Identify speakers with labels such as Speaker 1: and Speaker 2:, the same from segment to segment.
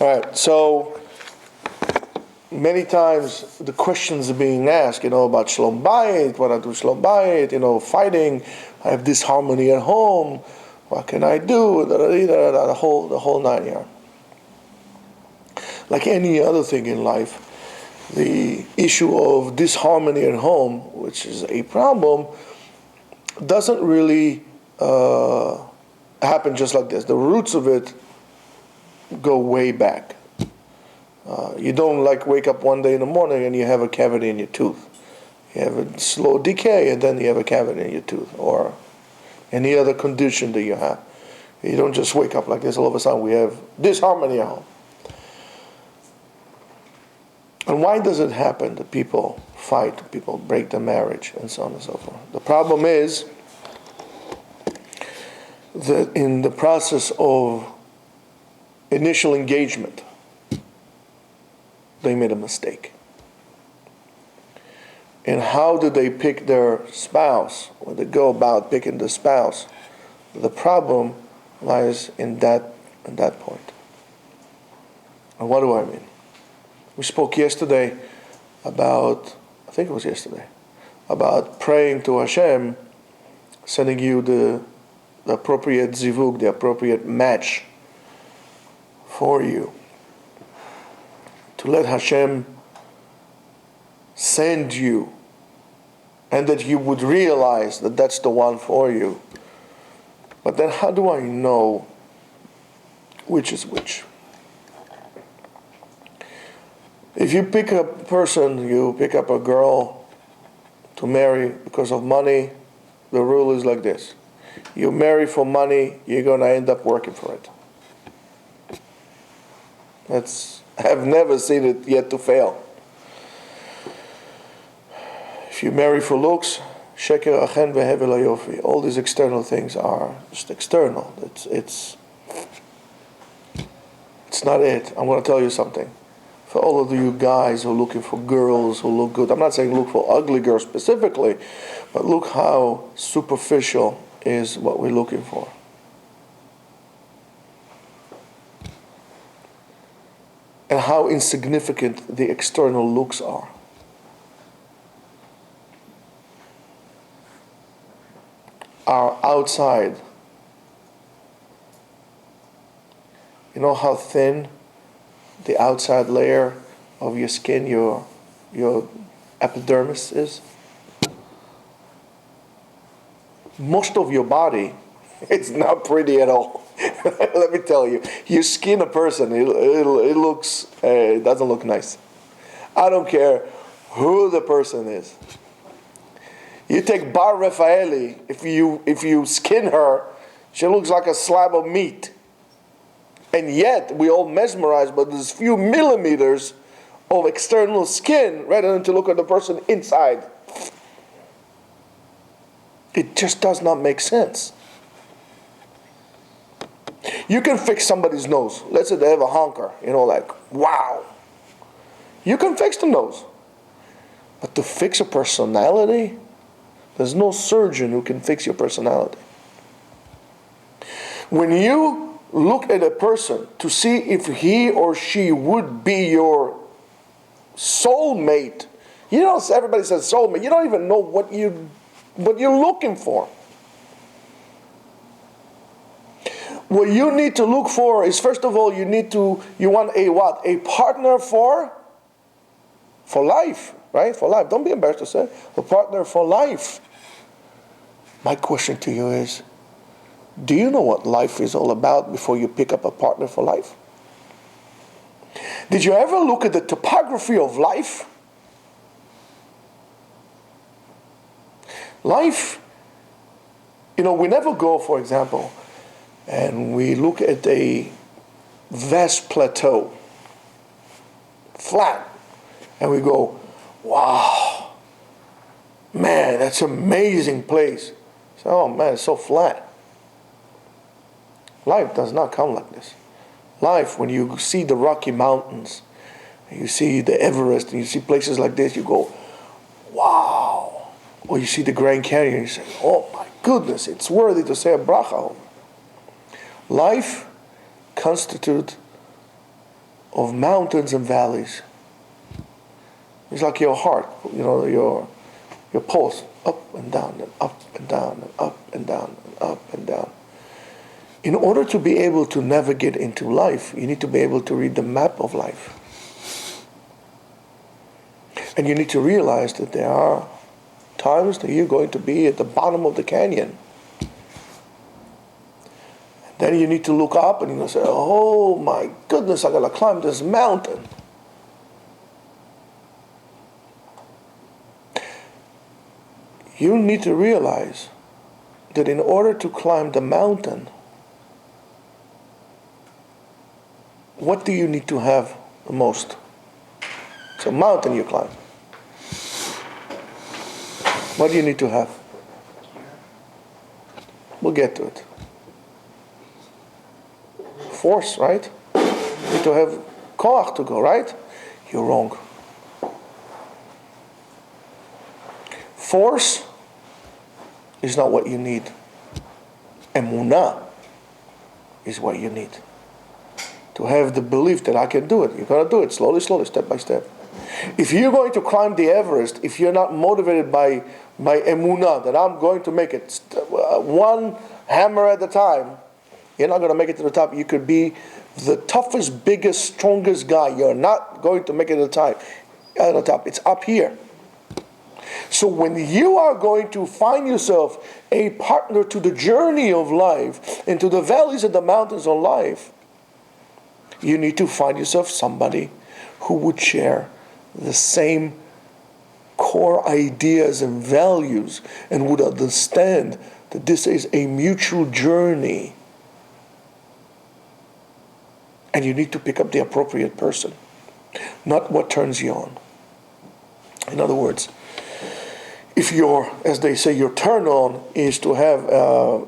Speaker 1: All right, so many times the questions are being asked, about Shalom Bayit, what I do Shalom Bayit, fighting, I have disharmony at home, what can I do, the whole 9 yards. Like any other thing in life, the issue of disharmony at home, which is a problem, doesn't really happen just like this. The roots of it go way back. You don't wake up one day in the morning and you have a cavity in your tooth. You have a slow decay and then you have a cavity in your tooth, or any other condition that you have. You don't just wake up like this, all of a sudden we have disharmony at home. And why does it happen that people fight, people break their marriage, and so on and so forth? The problem is that in the process of initial engagement, they made a mistake. And how do they pick their spouse? When they go about picking the spouse, the problem lies in that point. And what do I mean? We spoke yesterday about praying to Hashem, sending you the appropriate zivug, the appropriate match for you. To let Hashem send you, and that you would realize that that's the one for you. But then how do I know which is which? If you pick a person, you pick up a girl to marry because of money, the rule is like this. You marry for money, you're going to end up working for it. I've never seen it yet to fail. If you marry for looks, sheker achen vehevel hayofi. All these external things are just external. It's not it. I'm going to tell you something. For all of you guys who are looking for girls who look good, I'm not saying look for ugly girls specifically, but look how superficial is what we're looking for. And how insignificant the external looks are. Our outside. You know how thin the outside layer of your skin, your epidermis is? Most of your body, it's not pretty at all. Let me tell you, you skin a person, it doesn't look nice. I don't care who the person is. You take Bar Raffaeli, if you skin her, she looks like a slab of meat. And yet, we all mesmerized by these few millimeters of external skin rather than to look at the person inside. It just does not make sense. You can fix somebody's nose. Let's say they have a honker, wow. You can fix the nose. But to fix a personality, there's no surgeon who can fix your personality. When you look at a person to see if he or she would be your soulmate, everybody says soulmate, you don't even know what you're looking for. What you need to look for is, first of all, you want a what? A partner for life, right? For life. Don't be embarrassed to say it. A partner for life. My question to you is, do you know what life is all about before you pick up a partner for life? Did you ever look at the topography of life? Life, we never go, for example, and we look at a vast plateau, flat, and we go, wow, man, that's an amazing place. So, oh man, it's so flat. Life does not come like this. Life, when you see the Rocky Mountains, you see the Everest, and you see places like this, you go, wow. Or you see the Grand Canyon, and you say, oh my goodness, it's worthy to say a bracha. Life constitutes of mountains and valleys. It's like your heart, your pulse, up and down and up and down and up and down and up and down. In order to be able to navigate into life, you need to be able to read the map of life. And you need to realize that there are times that you're going to be at the bottom of the canyon. Then you need to look up and you're going to say, oh my goodness, I got to climb this mountain. You need to realize that in order to climb the mountain, what do you need to have the most? It's a mountain you climb. What do you need to have? We'll get to it. Force, right? You need to have koach to go, right? You're wrong. Force is not what you need. Emunah is what you need. To have the belief that I can do it. You're going to do it slowly, step by step. If you're going to climb the Everest, if you're not motivated by emunah, that I'm going to make it one hammer at a time, you're not going to make it to the top. You could be the toughest, biggest, strongest guy. You're not going to make it at the top. It's up here. So when you are going to find yourself a partner to the journey of life, and to the valleys and the mountains of life, you need to find yourself somebody who would share the same core ideas and values and would understand that this is a mutual journey. And you need to pick up the appropriate person, not what turns you on. In other words, if as they say, your turn on is to have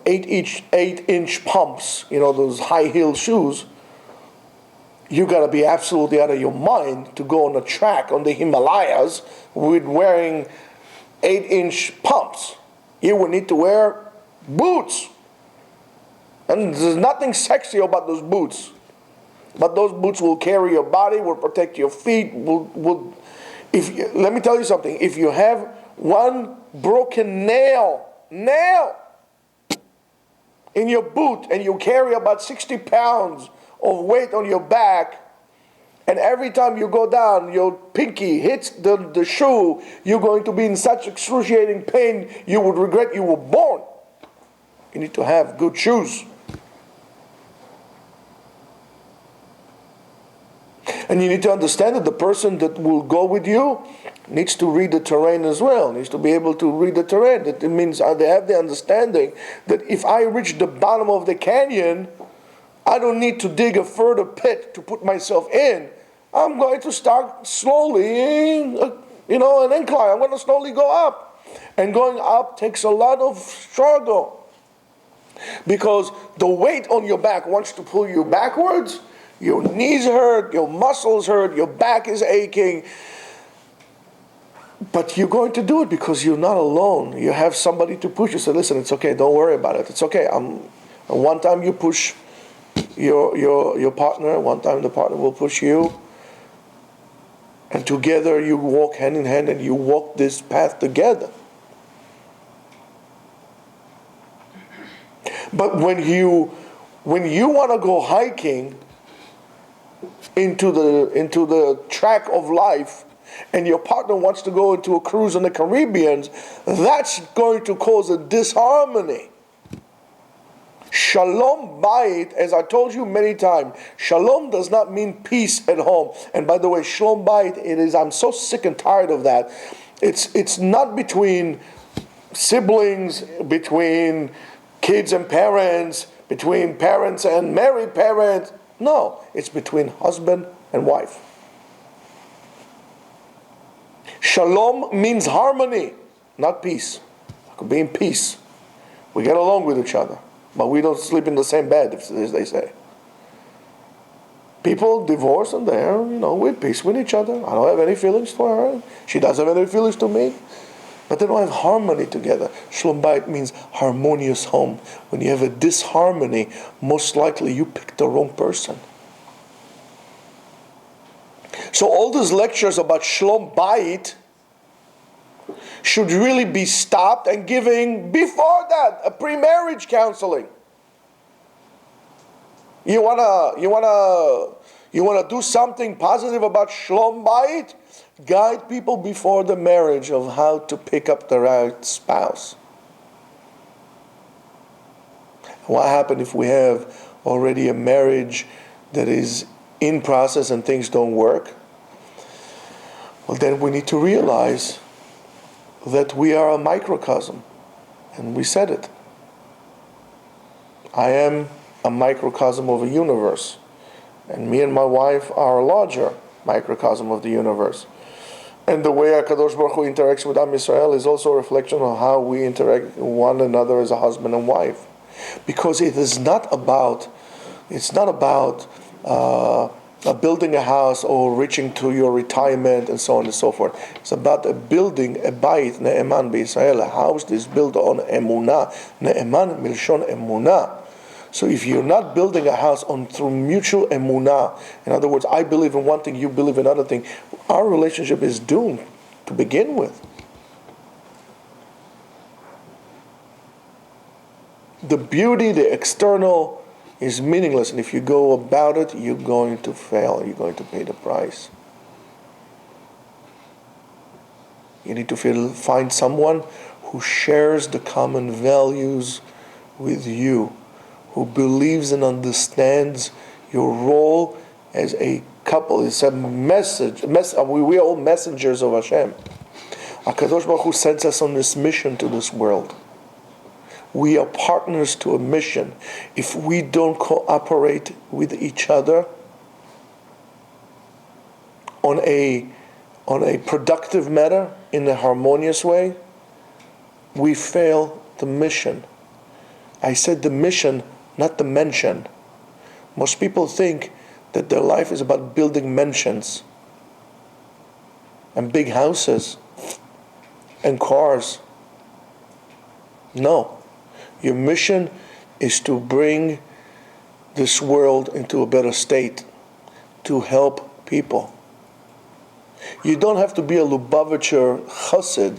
Speaker 1: 8-inch pumps, those high heel shoes, you got to be absolutely out of your mind to go on a track on the Himalayas with wearing 8-inch pumps. You would need to wear boots. And there's nothing sexy about those boots. But those boots will carry your body, will protect your feet. Let me tell you something. If you have one broken nail in your boot and you carry about 60 pounds of weight on your back, and every time you go down, your pinky hits the shoe, you're going to be in such excruciating pain, you would regret you were born. You need to have good shoes. And you need to understand that the person that will go with you needs to read the terrain as well, needs to be able to read the terrain. That it means they have the understanding that if I reach the bottom of the canyon, I don't need to dig a further pit to put myself in. I'm going to start slowly, an incline. I'm going to slowly go up. And going up takes a lot of struggle. Because the weight on your back wants to pull you backwards. Your knees hurt, your muscles hurt, your back is aching. But you're going to do it because you're not alone. You have somebody to push you. Say, listen, it's okay. Don't worry about it. It's okay. One time you push your partner, one time the partner will push you. And together you walk hand in hand and you walk this path together. But when you want to go hiking into the track of life, and your partner wants to go into a cruise in the Caribbean, that's going to cause a disharmony. Shalom Bayit, as I told you many times, shalom does not mean peace at home. And by the way, Shalom Bayit, I'm so sick and tired of that. It's not between siblings, between kids and parents, between parents and married parents. No, it's between husband and wife. Shalom means harmony, not peace. I could be in peace. We get along with each other, but we don't sleep in the same bed, as they say. People divorce and they're, with peace with each other. I don't have any feelings for her. She doesn't have any feelings to me. But they don't have harmony together. Shalom Bayit means harmonious home. When you have a disharmony, most likely you picked the wrong person. So all these lectures about Shalom Bayit should really be stopped and giving before that a pre-marriage counseling. You wanna do something positive about Shalom Bayit? Guide people before the marriage of how to pick up the right spouse. What happens if we have already a marriage that is in process and things don't work? Well, then we need to realize that we are a microcosm. And we said it. I am a microcosm of a universe. And me and my wife are a larger microcosm of the universe. And the way HaKadosh Baruch Hu interacts with Am Yisrael is also a reflection of how we interact with one another as a husband and wife. Because it's not about building a house or reaching to your retirement and so on and so forth. It's about building a bayit, ne'eman b'Yisrael, a house that is built on emunah. Ne'eman milshon emunah. So if you're not building a house through mutual emunah, in other words, I believe in one thing, you believe in another thing, our relationship is doomed to begin with. The beauty, the external, is meaningless, and if you go about it, you're going to fail. You're going to pay the price. You need to find someone who shares the common values with you, who believes and understands your role as a couple. It's a message. We are all messengers of Hashem. HaKadosh Baruch Hu sends us on this mission to this world. We are partners to a mission. If we don't cooperate with each other on a productive manner, in a harmonious way, we fail the mission. I said the mission, not the mention. Most people think that their life is about building mansions and big houses and cars. No. Your mission is to bring this world into a better state, to help people. You don't have to be a Lubavitcher chassid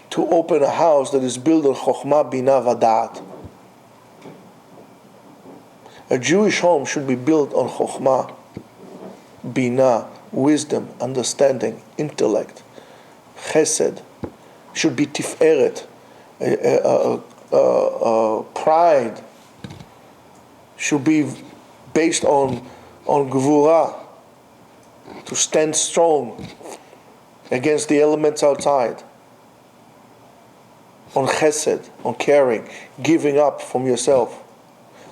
Speaker 1: to open a house that is built on Chokhmah, Binah, Vadat. A Jewish home should be built on Chokhmah, Binah, wisdom, understanding, intellect, chesed. Should be tiferet. Pride should be based on gevurah, to stand strong against the elements outside, on chesed, on caring, giving up from yourself,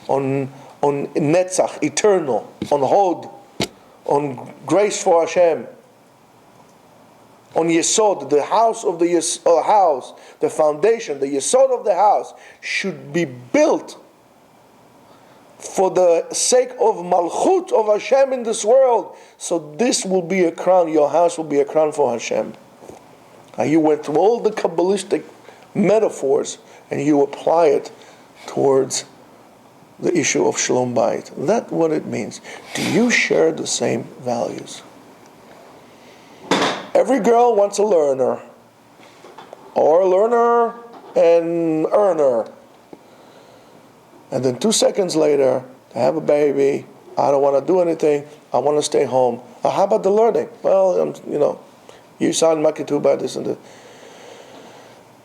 Speaker 1: on netzach, eternal, on hod, on grace for Hashem, on Yesod, the house of the house, the foundation, the Yesod of the house should be built for the sake of Malchut of Hashem in this world. So this will be a crown, your house will be a crown for Hashem. Now you went through all the Kabbalistic metaphors and you apply it towards the issue of Shalom Bayit. That's what it means. Do you share the same values? Every girl wants a learner, or a learner and earner. And then 2 seconds later, I have a baby, I don't want to do anything, I want to stay home. How about the learning? Well, you signed my ketubah, this and that.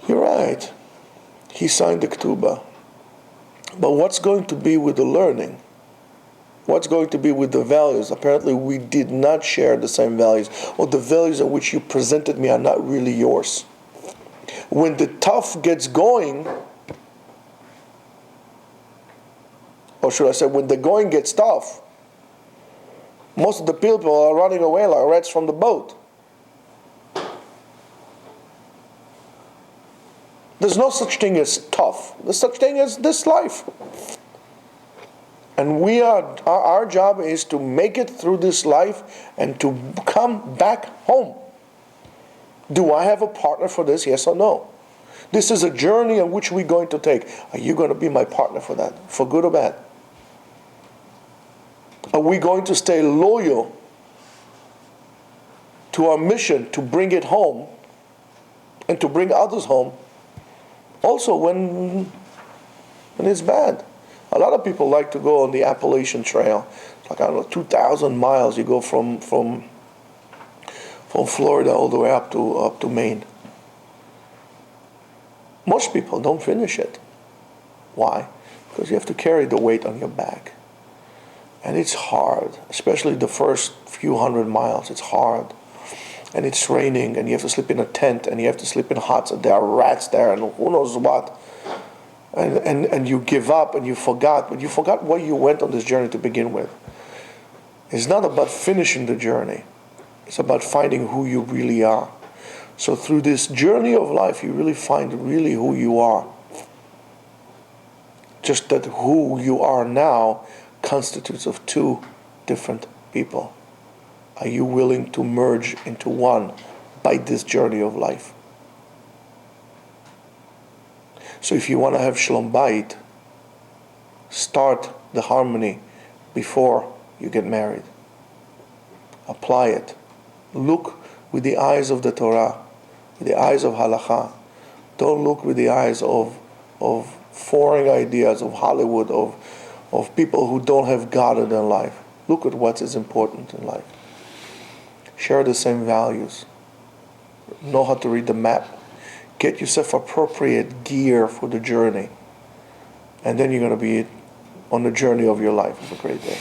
Speaker 1: You're right, he signed the ketubah. But what's going to be with the learning? What's going to be with the values? Apparently we did not share the same values, or the values in which you presented me are not really yours. When the tough gets going, or should I say when the going gets tough, most of the people are running away like rats from the boat. There's no such thing as tough. There's such thing as this life. And our job is to make it through this life and to come back home. Do I have a partner for this? Yes or no? This is a journey on which we're going to take. Are you going to be my partner for that? For good or bad? Are we going to stay loyal to our mission to bring it home and to bring others home, also when it's bad. A lot of people like to go on the Appalachian Trail. It's like, I don't know, 2,000 miles. You go from Florida all the way up to Maine. Most people don't finish it. Why? Because you have to carry the weight on your back. And it's hard, especially the first few hundred miles. It's hard. And it's raining, and you have to sleep in a tent, and you have to sleep in huts, and there are rats there, and who knows what. And you give up, and you forgot, but you forgot why you went on this journey to begin with. It's not about finishing the journey. It's about finding who you really are. So through this journey of life, you really find really who you are. Just that who you are now constitutes of two different people. Are you willing to merge into one by this journey of life? So if you want to have Shalom Bayit, start the harmony before you get married. Apply it. Look with the eyes of the Torah, with the eyes of Halakha. Don't look with the eyes of foreign ideas, of Hollywood, of people who don't have God in their life. Look at what is important in life. Share the same values. Know how to read the map. Get yourself appropriate gear for the journey. And then you're going to be on the journey of your life. Have a great day.